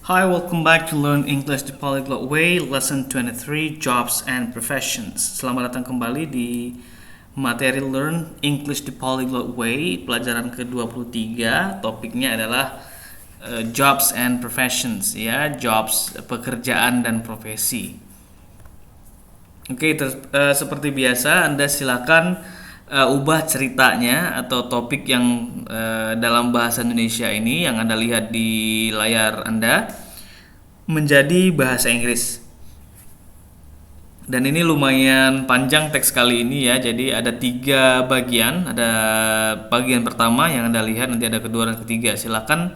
Hi, welcome back to Learn English the Polyglot Way, Lesson 23, Jobs and Professions. Selamat datang kembali di materi Learn English the Polyglot Way, pelajaran ke-23. Topiknya adalah Jobs and Professions, ya, jobs, pekerjaan dan profesi. Oke, seperti biasa, Anda silakan ubah ceritanya atau topik yang dalam bahasa Indonesia ini yang Anda lihat di layar Anda menjadi bahasa Inggris. Dan ini lumayan panjang teks kali ini ya. Jadi ada 3 bagian. Ada bagian pertama yang Anda lihat, nanti ada kedua dan ketiga. Silakan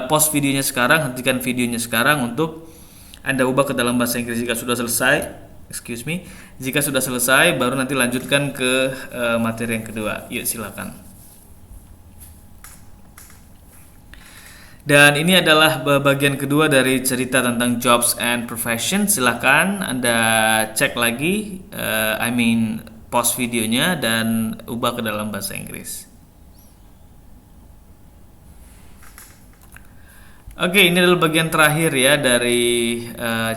pause videonya sekarang, hentikan videonya sekarang untuk Anda ubah ke dalam bahasa Inggris jika sudah selesai. Jika sudah selesai, baru nanti lanjutkan ke materi yang kedua. Yuk, silakan. Dan ini adalah bagian kedua dari cerita tentang jobs and profession. Silakan Anda cek lagi, pause videonya dan ubah ke dalam bahasa Inggris. Oke, ini adalah bagian terakhir ya dari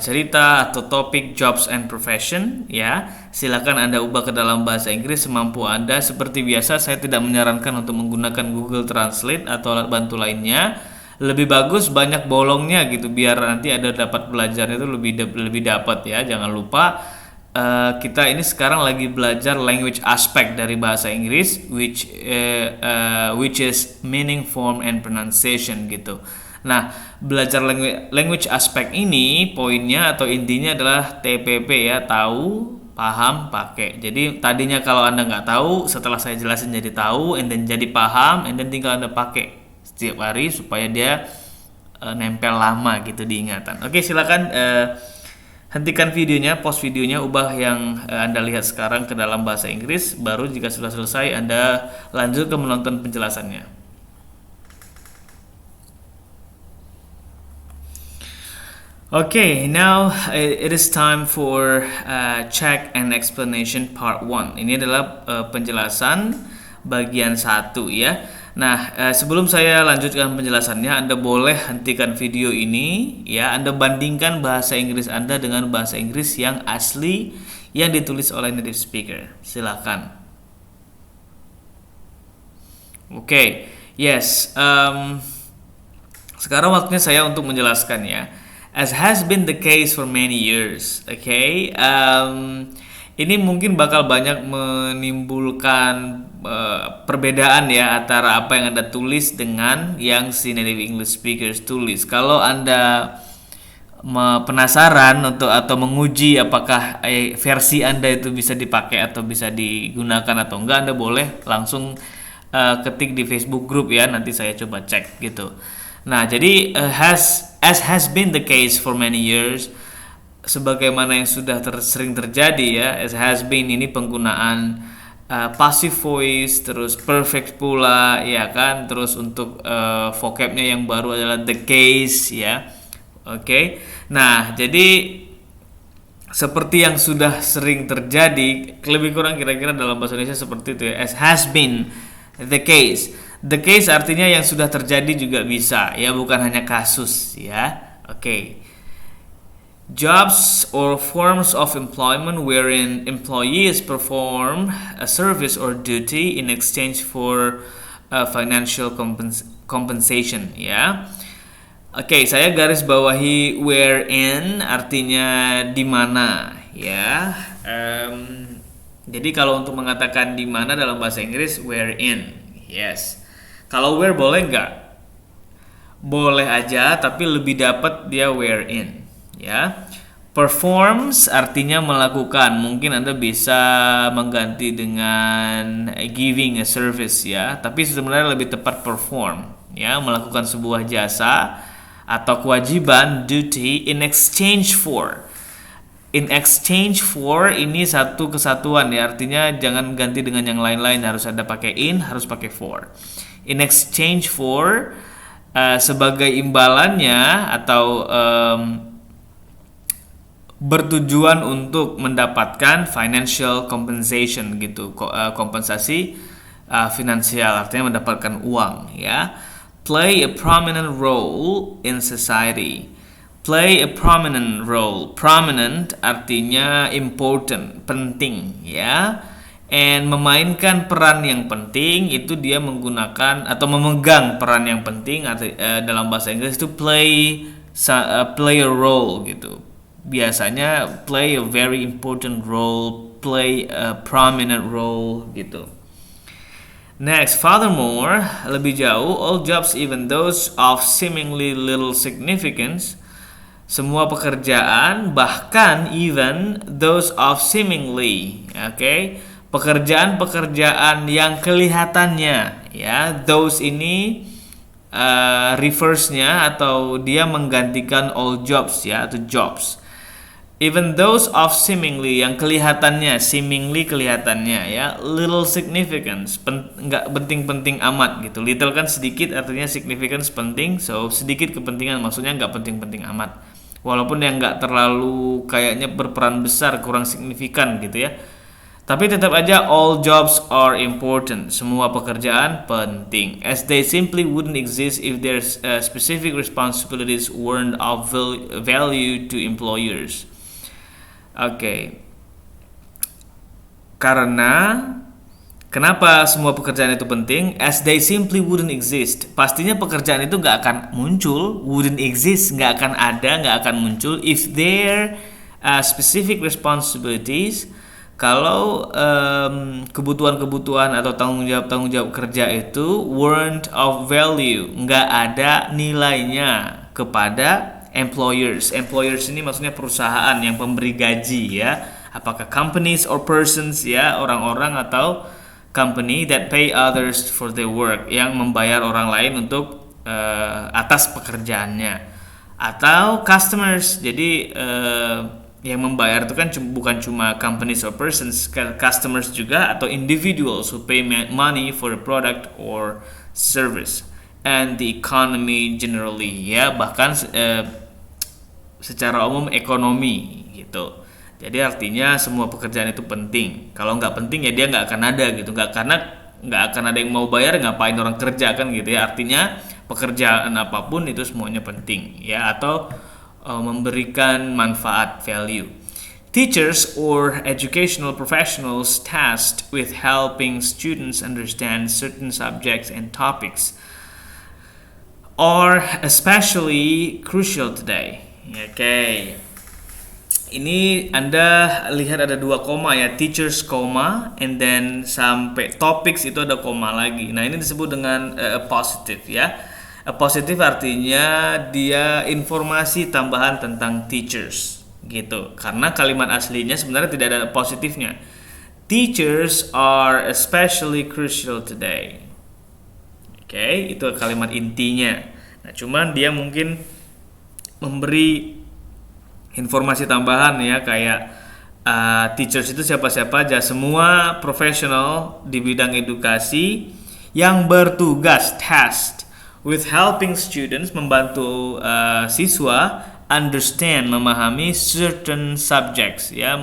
cerita atau topik jobs and profession ya. Silakan Anda ubah ke dalam bahasa Inggris semampu Anda. Seperti biasa, saya tidak menyarankan untuk menggunakan Google Translate atau alat bantu lainnya. Lebih bagus banyak bolongnya gitu, biar nanti Anda dapat belajarnya itu lebih dapat ya. Jangan lupa kita ini sekarang lagi belajar language aspect dari bahasa Inggris, which is meaning, form, and pronunciation gitu. Nah, belajar language aspect ini poinnya atau intinya adalah TPP ya, tahu, paham, pakai. Jadi tadinya kalau Anda nggak tahu, setelah saya jelasin jadi tahu, and then jadi paham, and then tinggal Anda pakai setiap hari supaya dia nempel lama gitu di ingatan. Oke, silakan hentikan videonya, pause videonya, ubah yang Anda lihat sekarang ke dalam bahasa Inggris. Baru jika sudah selesai, Anda lanjut ke menonton penjelasannya. Okay, now it is time for check and explanation part 1. Ini adalah penjelasan bagian 1 ya. Nah, sebelum saya lanjutkan penjelasannya, Anda boleh hentikan video ini ya. Anda bandingkan bahasa Inggris Anda dengan bahasa Inggris yang asli yang ditulis oleh native speaker. Silakan. Okay, yes. Sekarang waktunya saya untuk menjelaskan ya. As has been the case for many years, okay? Ini mungkin bakal banyak menimbulkan perbedaan ya antara apa yang Anda tulis dengan yang si native English speakers tulis. Kalau Anda penasaran atau menguji apakah versi Anda itu bisa dipakai atau bisa digunakan atau enggak, Anda boleh langsung ketik di Facebook group ya, nanti saya coba cek gitu. Nah, jadi as has been the case for many years, sebagaimana yang sudah sering terjadi ya, as has been ini penggunaan passive voice, terus perfect pula ya kan, terus untuk vocabnya yang baru adalah the case ya. Oke. Nah, jadi seperti yang sudah sering terjadi, lebih kurang kira-kira dalam bahasa Indonesia seperti itu ya, as has been the case. The case artinya yang sudah terjadi juga bisa ya, bukan hanya kasus ya. Oke. Jobs or forms of employment wherein employees perform a service or duty in exchange for financial compensation ya. Oke, saya garis bawahi wherein artinya di mana ya. Jadi kalau untuk mengatakan di mana dalam bahasa Inggris wherein. Yes. Kalau where boleh nggak? Boleh aja, tapi lebih dapat dia wherein ya. Performs artinya melakukan. Mungkin Anda bisa mengganti dengan giving a service ya, tapi sebenarnya lebih tepat perform ya, melakukan sebuah jasa atau kewajiban, duty in exchange for. In exchange for ini satu kesatuan ya, artinya jangan ganti dengan yang lain-lain, harus ada pakai in, harus pakai for. In exchange for sebagai imbalannya atau bertujuan untuk mendapatkan financial compensation gitu, kompensasi finansial, artinya mendapatkan uang ya. play a prominent role in society. Play a prominent role. Prominent artinya important, penting ya. And memainkan peran yang penting itu dia menggunakan atau memegang peran yang penting dalam bahasa Inggris itu play a role gitu. Biasanya play a very important role, play a prominent role gitu. Next, furthermore, lebih jauh, all jobs, even those of seemingly little significance, semua pekerjaan, bahkan even those of seemingly, pekerjaan-pekerjaan yang kelihatannya, ya, those ini reverse-nya atau dia menggantikan all jobs ya, atau jobs. Even those of seemingly, yang kelihatannya, seemingly kelihatannya ya, little significance, nggak penting-penting amat gitu. Little kan sedikit, artinya significance penting, so sedikit kepentingan, maksudnya nggak penting-penting amat. Walaupun yang nggak terlalu kayaknya berperan besar, kurang signifikan gitu ya. Tapi tetap aja all jobs are important. Semua pekerjaan penting. As they simply wouldn't exist if their specific responsibilities weren't of value to employers. Karena kenapa semua pekerjaan itu penting? As they simply wouldn't exist. Pastinya pekerjaan itu nggak akan muncul, wouldn't exist, nggak akan ada, nggak akan muncul if their specific responsibilities, kalau kebutuhan-kebutuhan atau tanggung jawab kerja itu weren't of value, nggak ada nilainya kepada employers. Employers ini maksudnya perusahaan yang pemberi gaji ya. Apakah companies or persons ya, orang-orang atau company that pay others for their work, yang membayar orang lain untuk atas pekerjaannya. Atau customers. Jadi yang membayar itu kan bukan cuma companies or persons, customers juga, atau individuals who pay money for a product or service. And the economy generally ya, bahkan secara umum ekonomi gitu. Jadi artinya semua pekerjaan itu penting. Kalau nggak penting ya dia nggak akan ada gitu. Nggak akan ada yang mau bayar, ngapain orang kerja kan gitu ya. Artinya pekerjaan apapun itu semuanya penting ya, atau memberikan manfaat, value. Teachers or educational professionals tasked with helping students understand certain subjects and topics are especially crucial today. Ini Anda lihat ada 2 koma ya, teachers koma, and then sampai topics itu ada koma lagi. Nah, ini disebut dengan a positive ya. A positive artinya dia informasi tambahan tentang teachers gitu. Karena kalimat aslinya sebenarnya tidak ada positifnya. Teachers are especially crucial today. Itu kalimat intinya. Nah, cuman dia mungkin memberi informasi tambahan ya, kayak teachers itu siapa-siapa aja, semua profesional di bidang edukasi yang bertugas, tasked with helping students, membantu siswa understand, memahami certain subjects ya,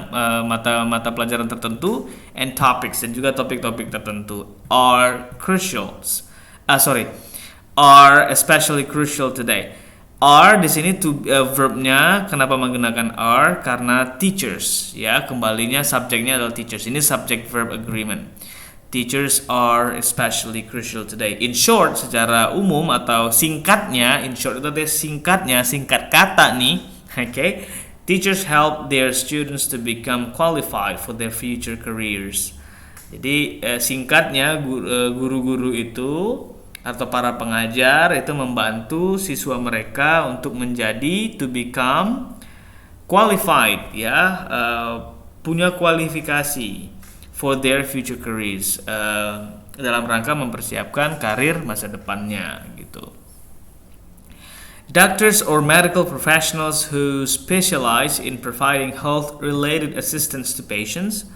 mata pelajaran tertentu, and topics, dan juga topik-topik tertentu, are especially crucial today. Are di sini verbnya, kenapa menggunakan are? Karena teachers ya, kembalinya subjeknya adalah teachers. Ini subject verb agreement. Teachers are especially crucial today. In short, secara umum atau singkatnya, in short itu artinya singkatnya, singkat kata nih. Teachers help their students to become qualified for their future careers. Jadi singkatnya guru-guru itu atau para pengajar itu membantu siswa mereka untuk menjadi, to become qualified ya, punya kualifikasi for their future careers, dalam rangka mempersiapkan karir masa depannya gitu. Doctors or medical professionals who specialize in providing health-related assistance to patients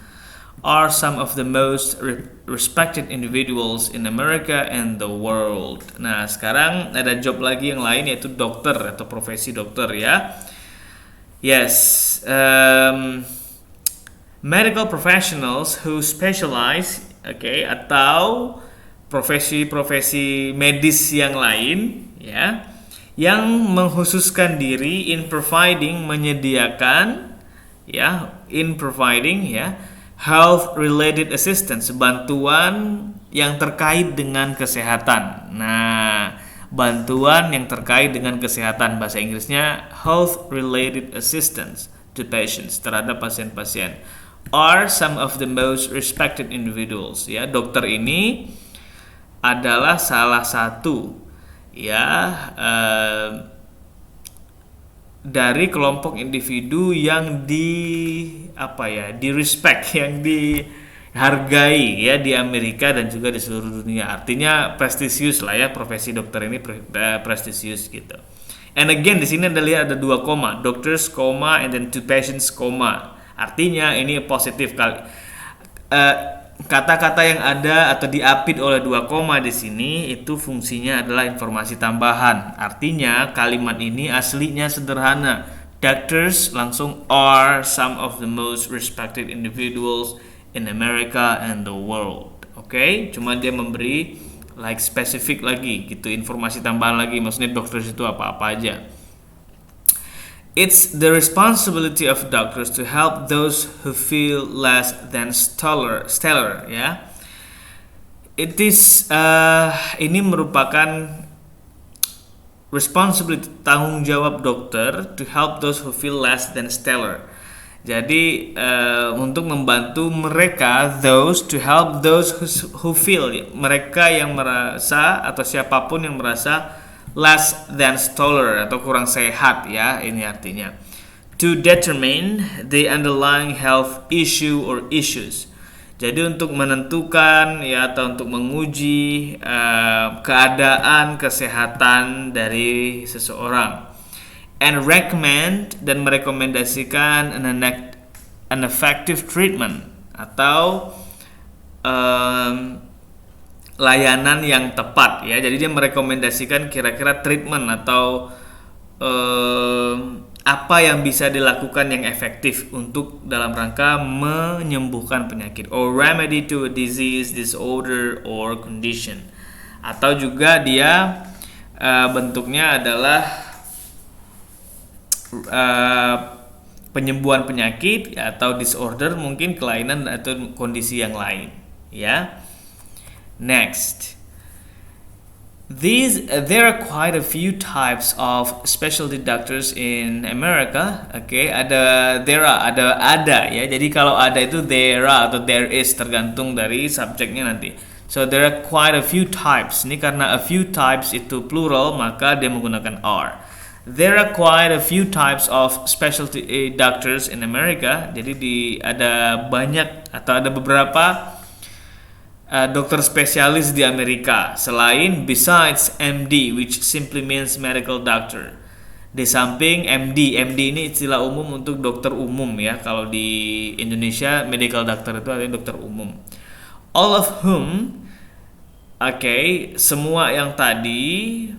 are some of the most respected individuals in America and the world. Nah, sekarang ada job lagi yang lain, yaitu dokter atau profesi dokter ya. Yes, medical professionals who specialize, atau profesi-profesi medis yang lain ya, yang mengkhususkan diri in providing, menyediakan ya, in providing ya, health related assistance, bantuan yang terkait dengan kesehatan. Nah, bantuan yang terkait dengan kesehatan, bahasa Inggrisnya health related assistance to patients, terhadap pasien-pasien, are some of the most respected individuals ya. Dokter ini adalah salah satu ya dari kelompok individu yang di respect, yang dihargai ya di Amerika dan juga di seluruh dunia. Artinya prestisius lah ya, profesi dokter ini prestisius gitu. And again di sini Anda lihat ada 2 koma, doctors koma and then to patients koma. Artinya ini positif kali. Kata-kata yang ada atau diapit oleh 2 koma di sini itu fungsinya adalah informasi tambahan. Artinya kalimat ini aslinya sederhana. Doctors langsung are some of the most respected individuals in America and the world. Oke, cuma dia memberi like spesifik lagi gitu, informasi tambahan lagi. Maksudnya doctors itu apa-apa aja. It's the responsibility of doctors to help those who feel less than stellar ya. It is ini merupakan responsibility, tanggung jawab dokter to help those who feel less than stellar. Jadi untuk membantu mereka, to help those who feel, mereka yang merasa atau siapapun yang merasa less than stellar atau kurang sehat ya, ini artinya. To determine the underlying health issue or issues. Jadi untuk menentukan ya atau untuk menguji keadaan kesehatan dari seseorang. And recommend, dan merekomendasikan an effective treatment atau layanan yang tepat ya. Jadi dia merekomendasikan kira-kira treatment atau apa yang bisa dilakukan yang efektif untuk dalam rangka menyembuhkan penyakit, or remedy to a disease, disorder or condition. Atau juga dia bentuknya adalah penyembuhan penyakit atau disorder, mungkin kelainan atau kondisi yang lain ya. Next, there are quite a few types of specialty doctors in America. Oke, ada ya. Jadi kalau ada itu there are atau there is, tergantung dari subjeknya nanti. So there are quite a few types. Ini karena a few types itu plural, maka dia menggunakan are. There are quite a few types of specialty doctors in America. Jadi ada banyak atau ada beberapa dokter spesialis di Amerika selain besides MD, which simply means medical doctor. Di samping MD ini istilah umum untuk dokter umum ya. Kalau di Indonesia medical doctor itu artinya dokter umum. All of whom, semua yang tadi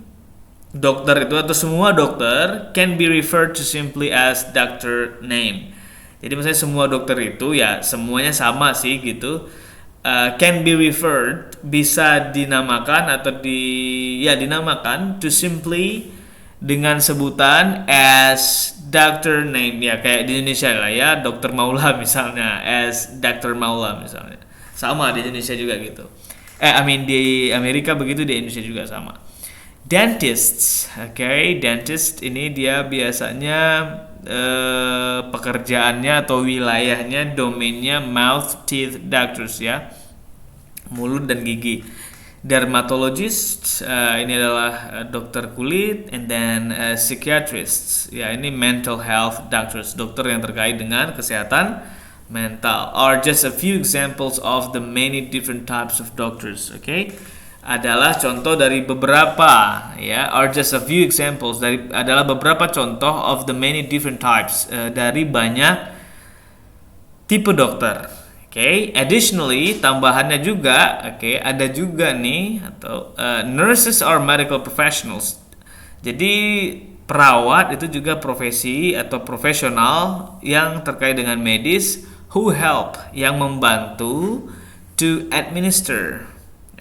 dokter itu atau semua dokter can be referred to simply as doctor name. Jadi misalnya semua dokter itu ya semuanya sama sih gitu. Can be referred, bisa dinamakan atau dinamakan to simply dengan sebutan as doctor name ya, kayak di Indonesia lah ya, Dr. Maula misalnya, as Dr. Maula misalnya. Sama di Indonesia juga gitu. Di Amerika begitu, di Indonesia juga sama. Dentists, dentist ini dia biasanya pekerjaannya atau wilayahnya, domainnya mouth teeth doctors ya, mulut dan gigi. Dermatologist ini adalah dokter kulit, and then psychiatrists ya, ini mental health doctors, dokter yang terkait dengan kesehatan mental. Are just a few examples of the many different types of doctors. Adalah contoh dari beberapa ya, are just a few examples adalah beberapa contoh of the many different types, dari banyak tipe dokter. Additionally, tambahannya juga ada juga nih atau nurses are medical professionals. Jadi perawat itu juga profesi atau profesional yang terkait dengan medis, who help, yang membantu to administer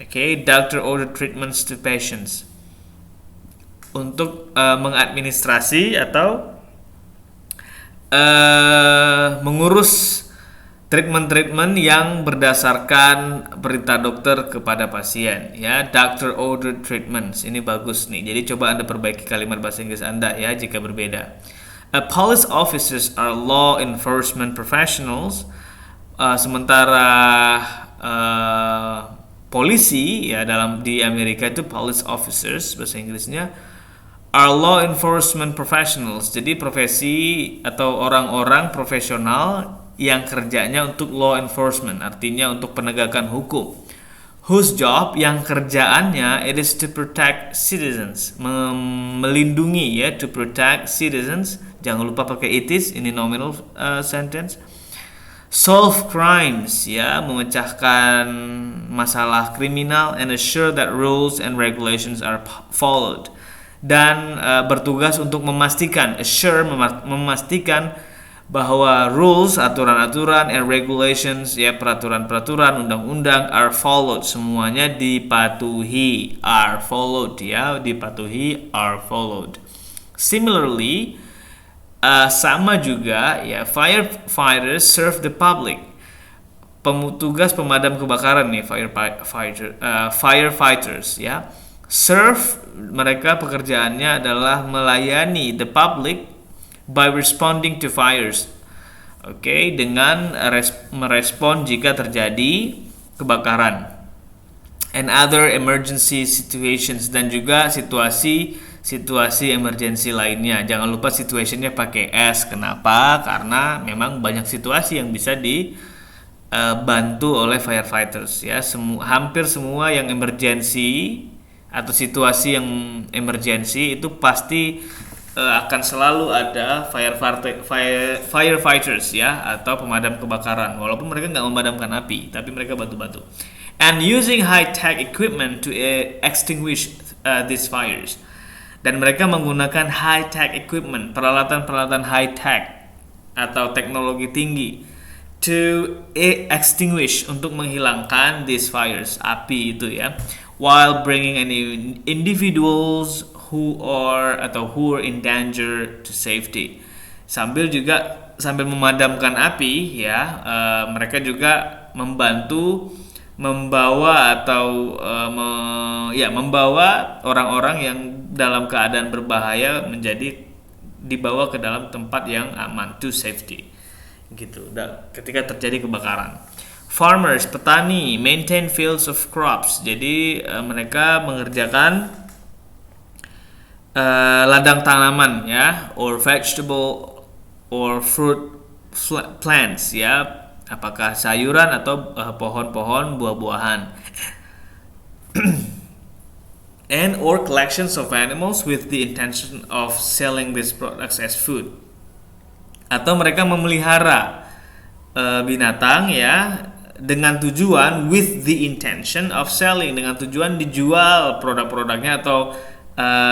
Okay, doctor order treatments to patients. Untuk mengadministrasi atau mengurus treatment-treatment yang berdasarkan perintah dokter kepada pasien, ya. Doctor ordered treatments ini bagus nih. Jadi coba Anda perbaiki kalimat bahasa Inggris Anda ya jika berbeda. Police officers are law enforcement professionals. Sementara polisi ya di Amerika itu police officers bahasa Inggrisnya are law enforcement professionals. Jadi profesi atau orang-orang profesional yang kerjanya untuk law enforcement, artinya untuk penegakan hukum. Whose job, yang kerjaannya it is to protect citizens, melindungi ya, to protect citizens. Jangan lupa pakai it is, ini nominal sentence. Solve crimes, ya, memecahkan masalah kriminal, and assure that rules and regulations are followed. Dan bertugas untuk memastikan, assure, memastikan bahwa rules, aturan-aturan, and regulations, ya, peraturan-peraturan, undang-undang are followed, semuanya dipatuhi, are followed, ya, dipatuhi, are followed. Similarly, sama juga, ya, firefighters serve the public. Petugas pemadam kebakaran nih, firefighters, ya, serve, mereka pekerjaannya adalah melayani the public by responding to fires. Oke, dengan merespon jika terjadi kebakaran. And other emergency situations, dan juga situasi emergensi lainnya. Jangan lupa situationnya pakai S. Kenapa? Karena memang banyak situasi yang bisa dibantu oleh firefighters, ya. Hampir semua yang emergensi atau situasi yang emergensi itu pasti akan selalu ada firefighters, ya, atau pemadam kebakaran. Walaupun mereka nggak memadamkan api, tapi mereka bantu-bantu. And using high-tech equipment to extinguish these fires. Dan mereka menggunakan high-tech equipment, peralatan-peralatan high-tech atau teknologi tinggi, to extinguish, untuk menghilangkan these fires, api itu, ya. While bringing any individuals who are in danger to safety. Sambil memadamkan api, ya, mereka juga membantu membawa membawa orang-orang yang dalam keadaan berbahaya dibawa ke dalam tempat yang aman, to safety, gitu. Ketika terjadi kebakaran. Farmers, petani, maintain fields of crops. Jadi mereka mengerjakan ladang tanaman, ya, or vegetable or fruit plants, ya, apakah sayuran atau pohon-pohon buah-buahan. And or collections of animals with the intention of selling these products as food. Atau mereka memelihara binatang, ya, dengan tujuan with the intention of selling, dengan tujuan dijual produk-produknya atau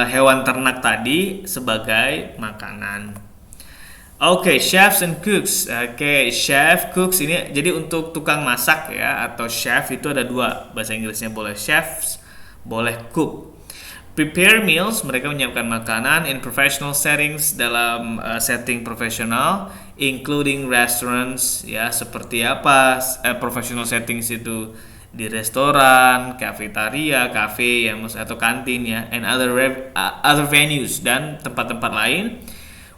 hewan ternak tadi sebagai makanan. Oke, chefs and cooks. Oke, chef, cooks ini jadi untuk tukang masak, ya, atau chef itu ada dua bahasa Inggrisnya, boleh chefs, boleh cook. Prepare meals, mereka menyiapkan makanan in professional settings, dalam setting profesional, including restaurants, ya, seperti apa professional settings itu, di restoran, cafeteria, cafe, ya, atau kantin, ya, and other venues, dan tempat-tempat lain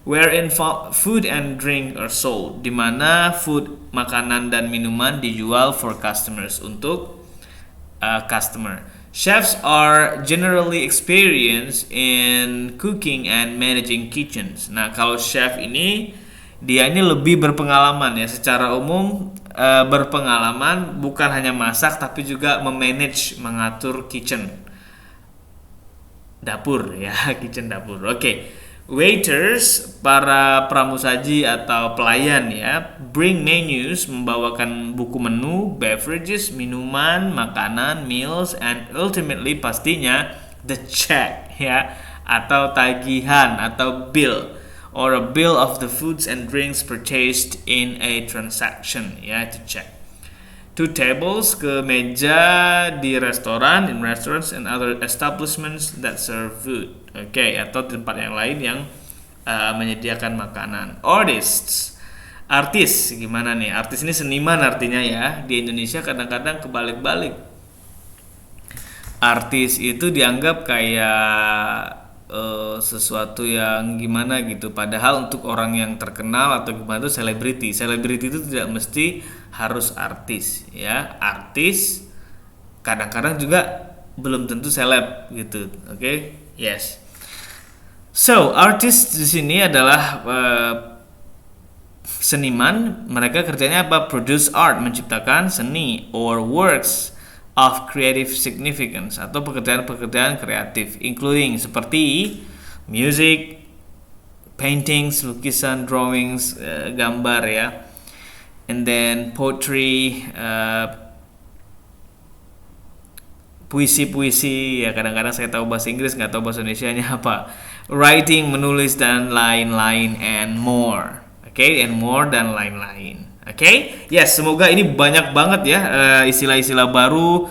wherein food and drink are sold, di mana food, makanan dan minuman dijual for customers, untuk customer. Chefs are generally experienced in cooking and managing kitchens. Nah, kalau chef ini dia ini lebih berpengalaman, ya, secara umum berpengalaman bukan hanya masak tapi juga memanage, mengatur kitchen, dapur, ya, kitchen, dapur. Oke. Waiters, para pramusaji atau pelayan, ya, bring menus, membawakan buku menu, beverages, minuman, makanan, meals, and ultimately pastinya the check, ya, atau tagihan atau bill, or a bill of the foods and drinks purchased in a transaction, ya, to check. To tables, ke meja di restoran, in restaurants and other establishments that serve food. Oke, atau tempat yang lain yang menyediakan makanan. Artists, artis gimana nih? Artis ini seniman artinya ya. Di Indonesia kadang-kadang kebalik-balik. Artis itu dianggap kayak sesuatu yang gimana gitu, padahal untuk orang yang terkenal atau gimana itu selebriti. Selebriti itu tidak mesti harus artis ya. Artis kadang-kadang juga belum tentu seleb gitu. Oke? Yes. So, artist di sini adalah seniman. Mereka kerjanya apa? Produce art, menciptakan seni, or works of creative significance, atau pekerjaan-pekerjaan kreatif, including seperti music, paintings, lukisan, drawings, gambar ya, and then poetry, puisi-puisi ya, kadang-kadang saya tahu bahasa Inggris nggak tahu bahasa Indonesianya apa, writing, menulis, dan lain-lain, and more. Oke, and more, dan lain-lain. Oke, yes, semoga ini banyak banget ya istilah-istilah baru,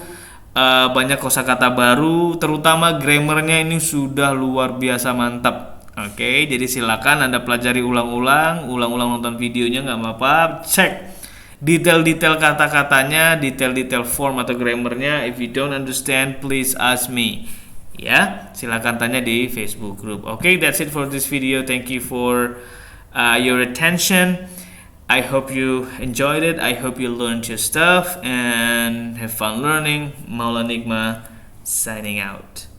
banyak kosakata baru, terutama grammarnya ini sudah luar biasa mantap. Oke, jadi silakan Anda pelajari ulang-ulang nonton videonya nggak apa-apa, cek detail-detail kata-katanya, detail-detail form atau grammarnya. If you don't understand, please ask me. Ya, silakan tanya di Facebook group. Oke, that's it for this video. Thank you for your attention. I hope you enjoyed it. I hope you learned your stuff and have fun learning. Maula Nigma signing out.